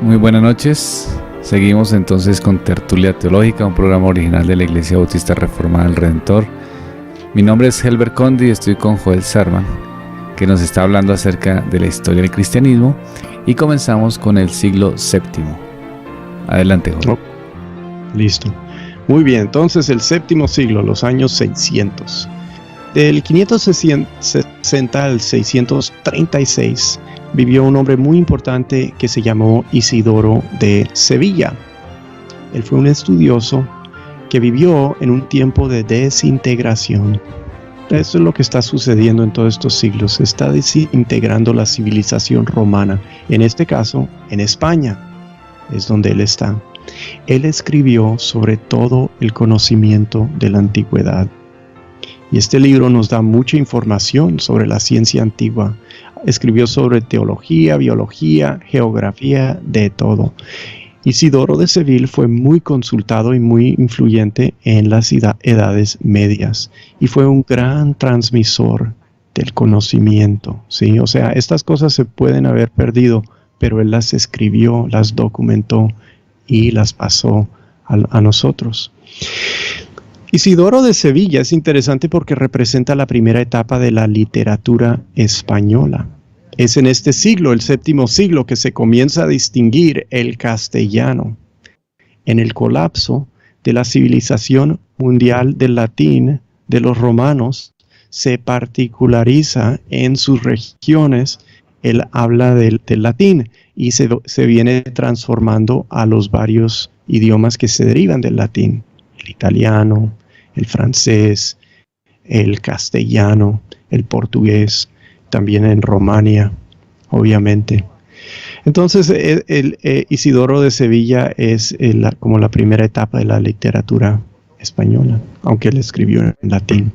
Muy buenas noches. Seguimos entonces con Tertulia Teológica, un programa original de la Iglesia Bautista Reformada del Redentor. Mi nombre es Helber Conde y estoy con Joel Sarman, que nos está hablando acerca de la historia del cristianismo, y comenzamos con el siglo VII. Adelante, Joel. Listo. Muy bien, entonces el séptimo siglo, los años 600. Del 560 al 636 vivió un hombre muy importante que se llamó Isidoro de Sevilla. Él fue un estudioso que vivió en un tiempo de desintegración. Eso es lo que está sucediendo en todos estos siglos. Se está desintegrando la civilización romana. En este caso, en España es donde él está. Él escribió sobre todo el conocimiento de la antigüedad. Y este libro nos da mucha información sobre la ciencia antigua. Escribió sobre teología, biología, geografía, de todo. Isidoro de Sevilla fue muy consultado y muy influyente en las edades medias. Y fue un gran transmisor del conocimiento, ¿sí? O sea, estas cosas se pueden haber perdido, pero él las escribió, las documentó y las pasó a nosotros. Isidoro de Sevilla es interesante porque representa la primera etapa de la literatura española. Es en este siglo, el séptimo siglo, que se comienza a distinguir el castellano. En el colapso de la civilización mundial del latín de los romanos, se particulariza en sus regiones el habla del latín y se viene transformando a los varios idiomas que se derivan del latín. El italiano, el francés, el castellano, el portugués, también en Romania, obviamente. Entonces, Isidoro de Sevilla es como la primera etapa de la literatura española, aunque él escribió en latín.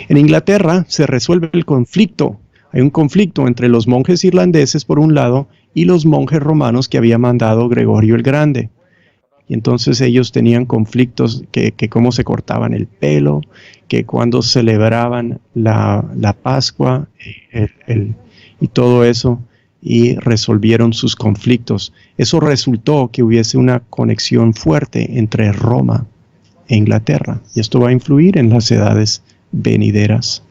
En Inglaterra se resuelve el conflicto. Hay un conflicto entre los monjes irlandeses por un lado y los monjes romanos que había mandado Gregorio el Grande. Y entonces ellos tenían conflictos que cómo se cortaban el pelo, que cuando celebraban la Pascua y todo eso, y resolvieron sus conflictos. Eso resultó que hubiese una conexión fuerte entre Roma e Inglaterra, y esto va a influir en las edades venideras.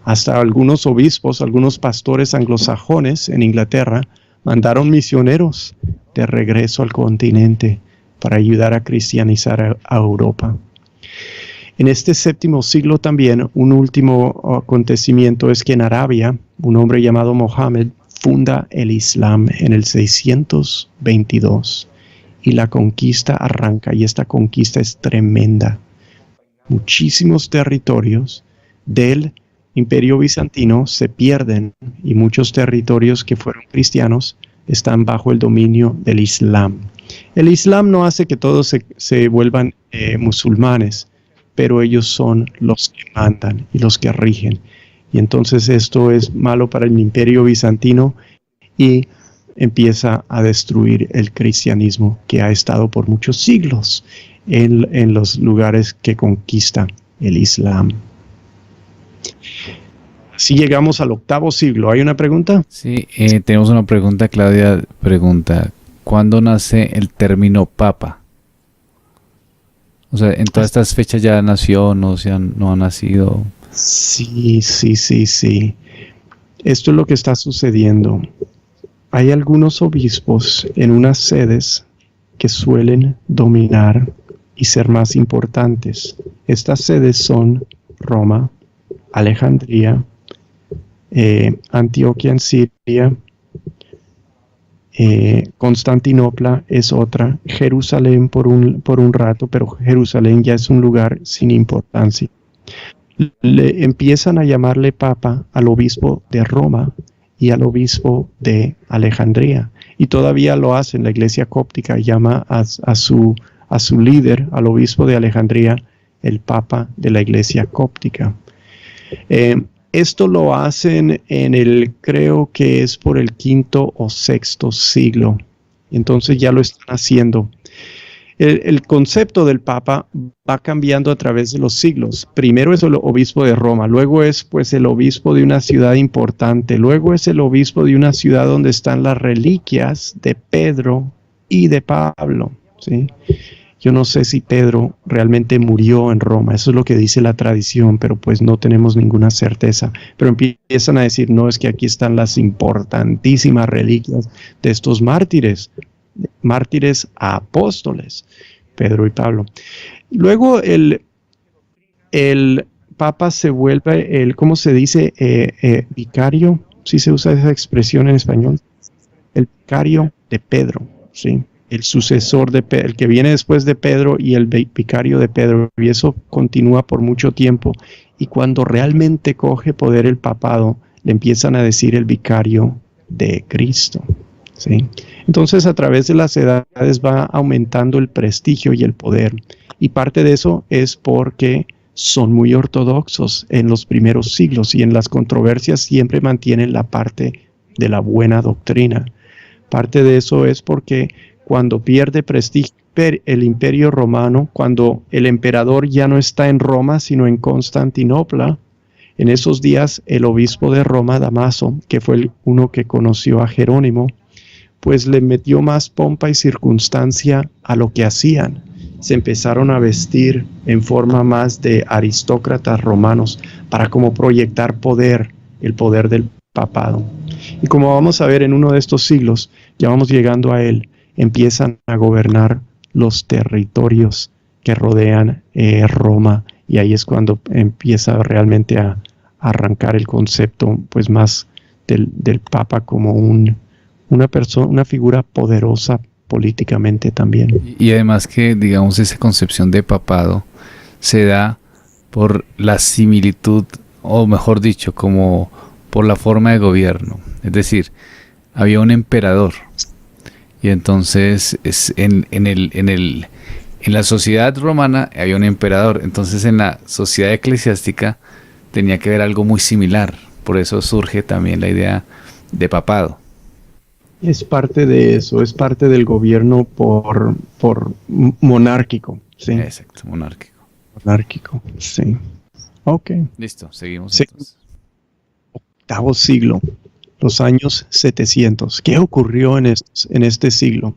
Hasta algunos obispos, algunos pastores anglosajones en Inglaterra mandaron misioneros de regreso al continente para ayudar a cristianizar a Europa. En este séptimo siglo también, un último acontecimiento es que en Arabia, un hombre llamado Mohammed funda el Islam en el 622 y la conquista arranca, y esta conquista es tremenda. Muchísimos territorios del Imperio Bizantino se pierden y muchos territorios que fueron cristianos están bajo el dominio del Islam. El Islam no hace que todos se vuelvan musulmanes, pero ellos son los que mandan y los que rigen. Y entonces esto es malo para el Imperio Bizantino y empieza a destruir el cristianismo que ha estado por muchos siglos en los lugares que conquista el Islam. Así llegamos al octavo siglo. ¿Hay una pregunta? Sí, tenemos una pregunta. Claudia pregunta: ¿cuándo nace el término papa? O sea, en todas estas fechas ya nació, no ha nacido. Sí. Esto es lo que está sucediendo. Hay algunos obispos en unas sedes que suelen dominar y ser más importantes. Estas sedes son Roma, Alejandría, Antioquia en Siria, Constantinopla es otra, Jerusalén por un rato, pero Jerusalén ya es un lugar sin importancia. Le empiezan a llamarle papa al obispo de Roma y al obispo de Alejandría, y todavía lo hacen. La iglesia cóptica llama a su líder, al obispo de Alejandría, el papa de la iglesia cóptica. Esto lo hacen creo que es por el quinto o sexto siglo. Entonces ya lo están haciendo. El concepto del Papa va cambiando a través de los siglos. Primero es el obispo de Roma, luego es pues el obispo de una ciudad importante, luego es el obispo de una ciudad donde están las reliquias de Pedro y de Pablo, ¿sí? Yo no sé si Pedro realmente murió en Roma, eso es lo que dice la tradición, pero pues no tenemos ninguna certeza. Pero empiezan a decir, no, es que aquí están las importantísimas reliquias de estos mártires apóstoles, Pedro y Pablo. Luego el Papa se vuelve ¿cómo se dice? Vicario, ¿sí se usa esa expresión en español? El vicario de Pedro, ¿sí? El sucesor de Pedro, el que viene después de Pedro y el vicario de Pedro, y eso continúa por mucho tiempo, y cuando realmente coge poder el papado, le empiezan a decir el vicario de Cristo, ¿sí? Entonces a través de las edades va aumentando el prestigio y el poder, y parte de eso es porque son muy ortodoxos en los primeros siglos, y en las controversias siempre mantienen la parte de la buena doctrina. Parte de eso es porque cuando pierde prestigio el imperio romano, cuando el emperador ya no está en Roma, sino en Constantinopla, en esos días el obispo de Roma, Damaso, que fue uno que conoció a Jerónimo, pues le metió más pompa y circunstancia a lo que hacían. Se empezaron a vestir en forma más de aristócratas romanos para como proyectar poder, el poder del papado. Y como vamos a ver en uno de estos siglos, ya vamos llegando a él, empiezan a gobernar los territorios que rodean Roma, y ahí es cuando empieza realmente a arrancar el concepto pues más del Papa como una persona, una figura poderosa políticamente también. Y además que, digamos, esa concepción de papado se da por la similitud, o mejor dicho, como por la forma de gobierno. Es decir, había un emperador, y entonces en la sociedad romana había un emperador, entonces en la sociedad eclesiástica tenía que haber algo muy similar. Por eso surge también la idea de papado. Es parte de eso, es parte del gobierno por monárquico, ¿sí? Exacto, monárquico. Monárquico, sí. Ok. Listo, seguimos Sí. entonces. Octavo siglo, los años 700. ¿Qué ocurrió en este siglo?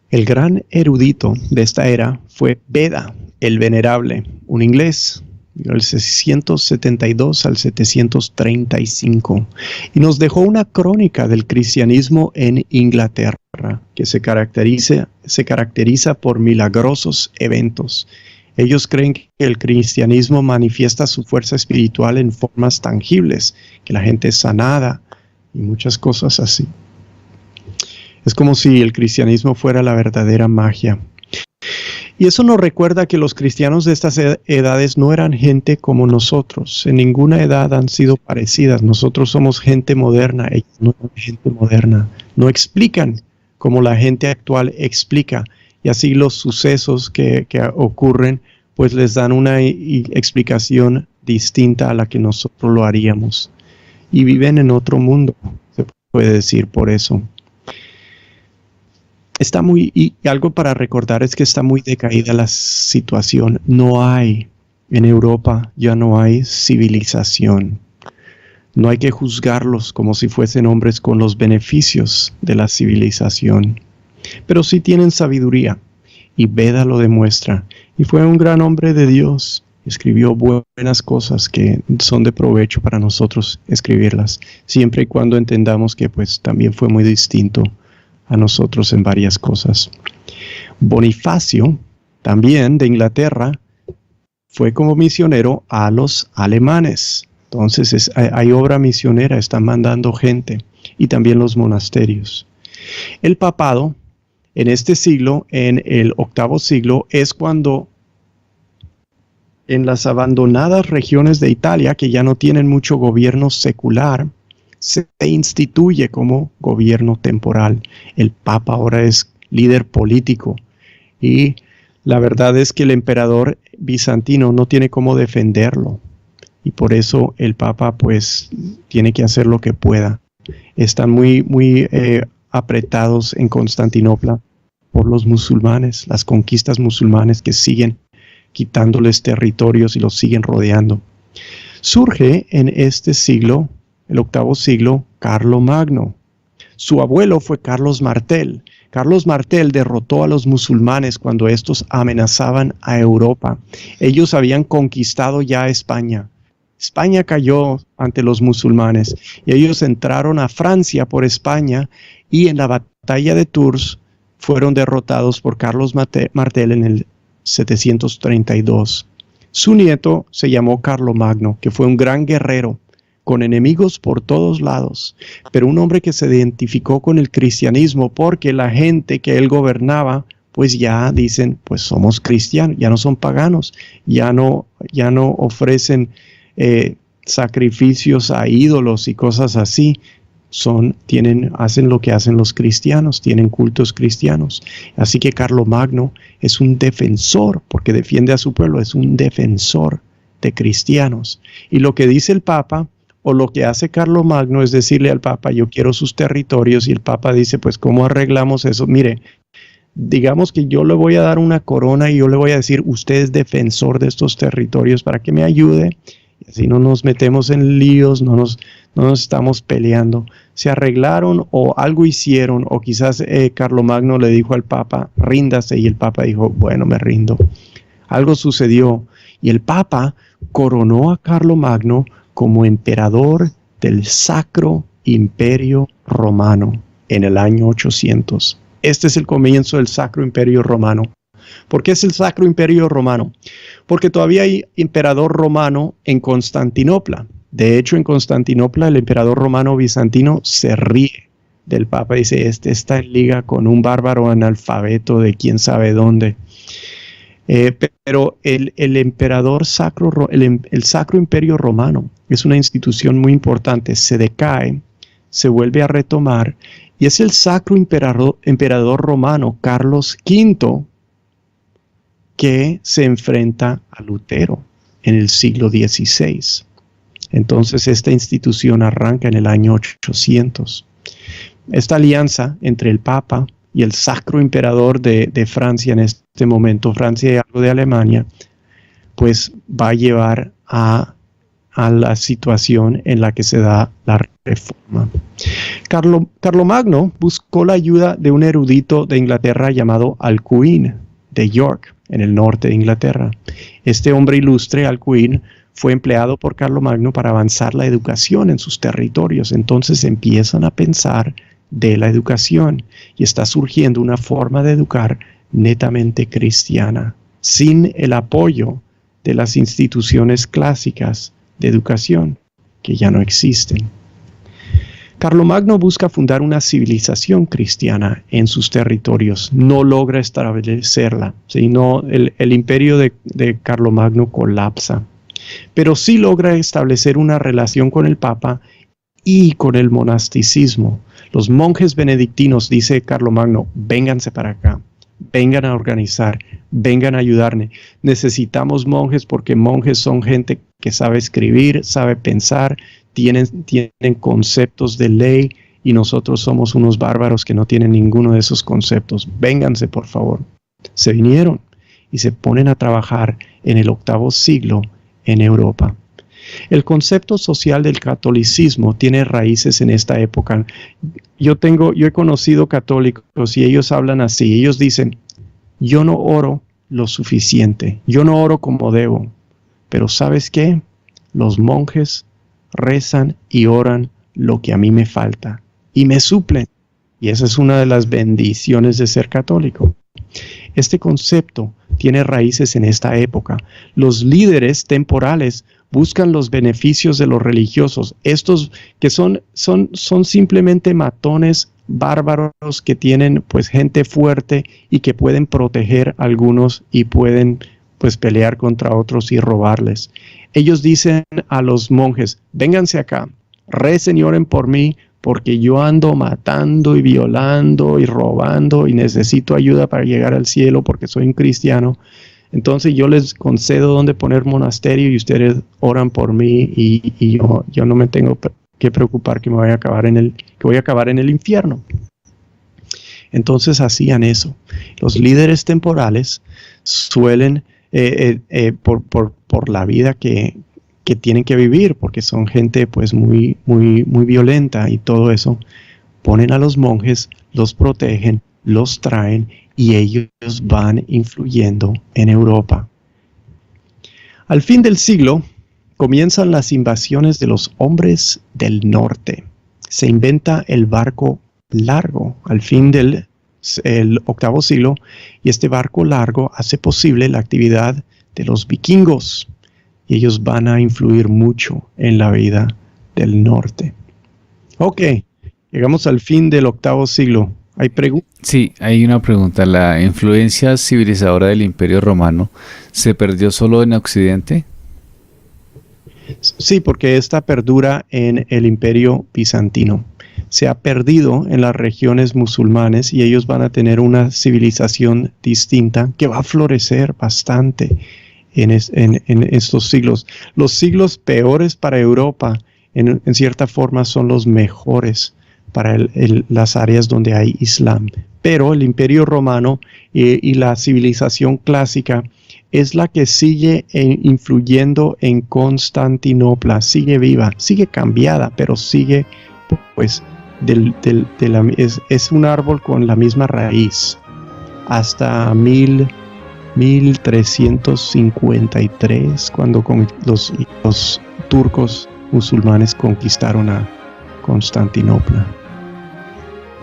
El gran erudito de esta era fue Beda, el Venerable, un inglés, del 672 al 735, y nos dejó una crónica del cristianismo en Inglaterra, que se caracteriza por milagrosos eventos. Ellos creen que el cristianismo manifiesta su fuerza espiritual en formas tangibles, que la gente es sanada y muchas cosas así. Es como si el cristianismo fuera la verdadera magia. Y eso nos recuerda que los cristianos de estas edades no eran gente como nosotros. En ninguna edad han sido parecidas. Nosotros somos gente moderna, ellos no son gente moderna. No explican como la gente actual explica. Y así los sucesos que ocurren, pues les dan una explicación distinta a la que nosotros lo haríamos. Y viven en otro mundo, se puede decir por eso. Y algo para recordar es que está muy decaída la situación. En Europa ya no hay civilización. No hay que juzgarlos como si fuesen hombres con los beneficios de la civilización. Pero sí tienen sabiduría, y Beda lo demuestra. Y fue un gran hombre de Dios. Escribió buenas cosas que son de provecho para nosotros escribirlas, siempre y cuando entendamos que pues también fue muy distinto a nosotros en varias cosas. Bonifacio, también de Inglaterra, fue como misionero a los alemanes. Entonces hay obra misionera, están mandando gente, y también los monasterios. El papado, en este siglo, en el octavo siglo, es cuando en las abandonadas regiones de Italia, que ya no tienen mucho gobierno secular, se instituye como gobierno temporal. El Papa ahora es líder político, y la verdad es que el emperador bizantino no tiene cómo defenderlo, y por eso el Papa pues tiene que hacer lo que pueda. Están muy apretados en Constantinopla por los musulmanes, las conquistas musulmanes que siguen quitándoles territorios y los siguen rodeando. Surge en este siglo, el octavo siglo, Carlomagno. Su abuelo fue Carlos Martel. Carlos Martel derrotó a los musulmanes cuando estos amenazaban a Europa. Ellos habían conquistado ya España. España cayó ante los musulmanes y ellos entraron a Francia por España y en la batalla de Tours fueron derrotados por Carlos Martel en el 732. Su nieto se llamó Carlomagno, que fue un gran guerrero, con enemigos por todos lados, pero un hombre que se identificó con el cristianismo porque la gente que él gobernaba, pues ya dicen, pues somos cristianos, ya no son paganos, ya no ofrecen sacrificios a ídolos y cosas así. Hacen lo que hacen los cristianos, tienen cultos cristianos. Así que Carlomagno es un defensor, porque defiende a su pueblo, es un defensor de cristianos. Y lo que dice el Papa, o lo que hace Carlomagno, es decirle al Papa, yo quiero sus territorios, y el Papa dice, pues ¿cómo arreglamos eso? Mire, digamos que yo le voy a dar una corona y yo le voy a decir, usted es defensor de estos territorios para que me ayude. Y así no nos metemos en líos, no nos estamos peleando. Se arreglaron o algo hicieron, o quizás Carlomagno le dijo al Papa, ríndase, y el Papa dijo, bueno, me rindo. Algo sucedió y el Papa coronó a Carlomagno como emperador del Sacro Imperio Romano en el año 800. Este es el comienzo del Sacro Imperio Romano. ¿Por qué es el Sacro Imperio Romano? Porque todavía hay emperador romano en Constantinopla. De hecho, en Constantinopla el emperador romano bizantino se ríe del Papa. Dice, este está en liga con un bárbaro analfabeto de quién sabe dónde. Pero el emperador sacro, el Sacro Imperio Romano es una institución muy importante. Se decae, se vuelve a retomar, y es el Sacro Emperador Romano, Carlos V, que se enfrenta a Lutero en el siglo XVI. Entonces esta institución arranca en el año 800. Esta alianza entre el Papa y el Sacro Emperador de Francia en este momento, Francia y algo de Alemania, pues va a llevar a la situación en la que se da la reforma. Carlomagno buscó la ayuda de un erudito de Inglaterra llamado Alcuin de York, en el norte de Inglaterra. Este hombre ilustre, Alcuin, fue empleado por Carlomagno para avanzar la educación en sus territorios. Entonces empiezan a pensar de la educación y está surgiendo una forma de educar netamente cristiana, sin el apoyo de las instituciones clásicas de educación que ya no existen. Carlomagno busca fundar una civilización cristiana en sus territorios. No logra establecerla, sino el imperio de Carlomagno colapsa. Pero sí logra establecer una relación con el Papa y con el monasticismo. Los monjes benedictinos, dice Carlomagno, vénganse para acá, vengan a organizar, vengan a ayudarme. Necesitamos monjes porque monjes son gente que sabe escribir, sabe pensar, tienen conceptos de ley, y nosotros somos unos bárbaros que no tienen ninguno de esos conceptos. Vénganse, por favor. Se vinieron y se ponen a trabajar en el 8º siglo en Europa. El concepto social del catolicismo tiene raíces en esta época. Yo he conocido católicos y ellos hablan así. Ellos dicen, yo no oro lo suficiente, yo no oro como debo, pero ¿sabes qué? Los monjes rezan y oran lo que a mí me falta y me suplen. Y esa es una de las bendiciones de ser católico. Este concepto tiene raíces en esta época. Los líderes temporales buscan los beneficios de los religiosos. Estos que son simplemente matones bárbaros que tienen pues gente fuerte y que pueden proteger a algunos y pueden pues pelear contra otros y robarles. Ellos dicen a los monjes, vénganse acá, recen y oren por mí, porque yo ando matando y violando y robando y necesito ayuda para llegar al cielo porque soy un cristiano. Entonces yo les concedo dónde poner monasterio y ustedes oran por mí y yo no me tengo que preocupar que voy a acabar en el infierno. Entonces hacían eso. Los líderes temporales suelen, por la vida que tienen que vivir, porque son gente pues muy violenta y todo eso, ponen a los monjes, los protegen, los traen y ellos van influyendo en Europa. Al fin del siglo, comienzan las invasiones de los hombres del norte. Se inventa el barco largo al fin del octavo siglo, y este barco largo hace posible la actividad de los vikingos, y ellos van a influir mucho en la vida del norte. Ok, llegamos al fin del octavo siglo. ¿Hay preguntas? Sí, hay una pregunta. ¿La influencia civilizadora del Imperio Romano se perdió solo en Occidente? Sí, porque esta perdura en el Imperio Bizantino. Se ha perdido en las regiones musulmanes y ellos van a tener una civilización distinta que va a florecer bastante en estos siglos. Los siglos peores para Europa, en cierta forma, son los mejores para las áreas donde hay Islam. Pero el Imperio Romano y la civilización clásica es la que sigue influyendo en Constantinopla, sigue viva, sigue cambiada, pero sigue, pues, es un árbol con la misma raíz. Hasta 1353, cuando los turcos musulmanes conquistaron a Constantinopla.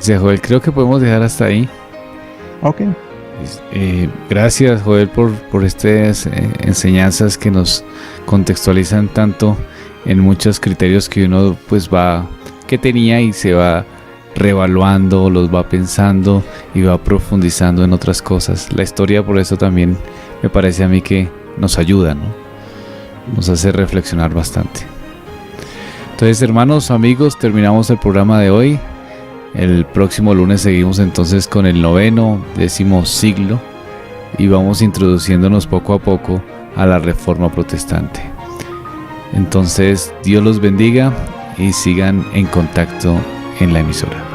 Joel, creo que podemos dejar hasta ahí. Ok. Gracias, Joel, por estas enseñanzas que nos contextualizan tanto en muchos criterios que uno pues que tenía y se va reevaluando, los va pensando y va profundizando en otras cosas. La historia, por eso también me parece a mí que nos ayuda, ¿no? Nos hace reflexionar bastante. Entonces, hermanos, amigos, terminamos el programa de hoy. El próximo lunes seguimos entonces con el 10º siglo y vamos introduciéndonos poco a poco a la Reforma Protestante. Entonces, Dios los bendiga y sigan en contacto en la emisora.